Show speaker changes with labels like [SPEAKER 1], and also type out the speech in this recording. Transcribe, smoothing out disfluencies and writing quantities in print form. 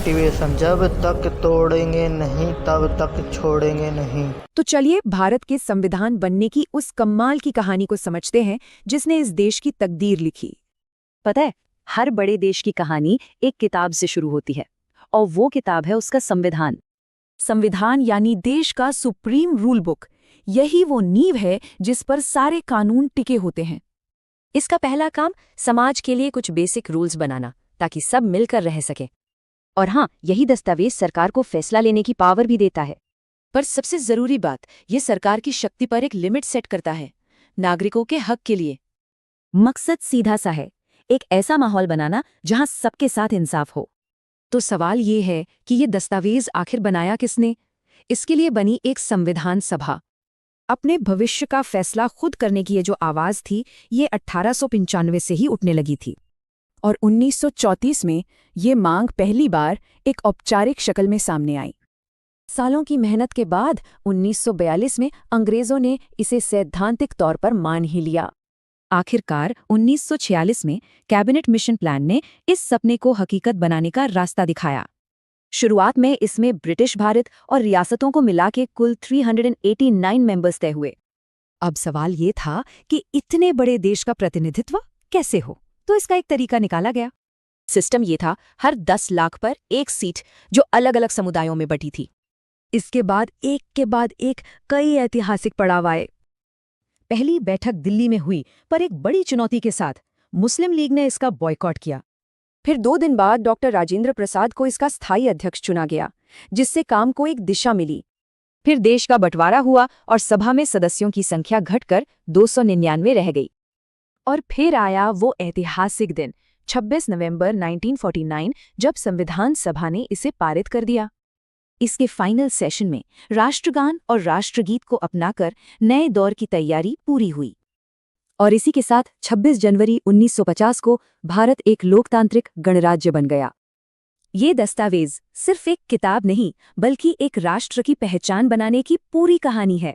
[SPEAKER 1] Motivation, जब तक तोड़ेंगे नहीं तब तक छोड़ेंगे नहीं।
[SPEAKER 2] तो चलिए भारत के संविधान बनने की उस कमाल की कहानी को समझते हैं जिसने इस देश की तकदीर लिखी।
[SPEAKER 3] पता है, हर बड़े देश की कहानी एक किताब से शुरू होती है, और वो किताब है उसका संविधान।
[SPEAKER 2] संविधान यानी देश का सुप्रीम रूल बुक। यही वो नींव है जिस पर सारे कानून टिके होते हैं।
[SPEAKER 3] इसका पहला काम समाज के लिए कुछ बेसिक रूल्स बनाना, ताकि सब मिलकर रह सके। और हाँ, यही दस्तावेज सरकार को फैसला लेने की पावर भी देता है।
[SPEAKER 2] पर सबसे जरूरी बात, ये सरकार की शक्ति पर एक लिमिट सेट करता है, नागरिकों के हक के लिए।
[SPEAKER 3] मकसद सीधा सा है, एक ऐसा माहौल बनाना जहां सबके साथ इंसाफ हो।
[SPEAKER 2] तो सवाल ये है कि ये दस्तावेज आखिर बनाया किसने? इसके लिए बनी एक संविधान सभा। अपने भविष्य का फैसला खुद करने की ये जो आवाज थी, ये 1895 से ही उठने लगी थी। और 1934 में ये मांग पहली बार एक औपचारिक शक्ल में सामने आई। सालों की मेहनत के बाद 1942 में अंग्रेजों ने इसे सैद्धांतिक तौर पर मान ही लिया।
[SPEAKER 3] आखिरकार 1946 में कैबिनेट मिशन प्लान ने इस सपने को हकीकत बनाने का रास्ता दिखाया। शुरुआत में इसमें ब्रिटिश भारत और रियासतों को मिला के कुल 389 मेंबर्स तय हुए।
[SPEAKER 2] अब सवाल ये था कि इतने बड़े देश का प्रतिनिधित्व कैसे हो, तो इसका एक तरीका निकाला गया। सिस्टम ये था, हर 10 लाख पर एक सीट जो अलग अलग समुदायों में बटी थी। इसके बाद एक के बाद एक कई ऐतिहासिक पड़ाव आए। पहली बैठक दिल्ली में हुई, पर एक बड़ी चुनौती के साथ मुस्लिम लीग ने इसका बॉयकॉट किया। फिर 2 दिन बाद डॉक्टर राजेंद्र प्रसाद को इसका स्थायी अध्यक्ष चुना गया, जिससे काम को एक दिशा मिली। फिर देश का बंटवारा हुआ और सभा में सदस्यों की संख्या घटकर 299 रह गई। और फिर आया वो ऐतिहासिक दिन, 26 नवंबर 1949, जब संविधान सभा ने इसे पारित कर दिया। इसके फाइनल सेशन में राष्ट्रगान और राष्ट्रगीत को अपनाकर नए दौर की तैयारी पूरी हुई। और इसी के साथ 26 जनवरी 1950 को भारत एक लोकतांत्रिक गणराज्य बन गया। ये दस्तावेज सिर्फ एक किताब नहीं, बल्कि एक राष्ट्र की पहचान बनाने की पूरी कहानी है।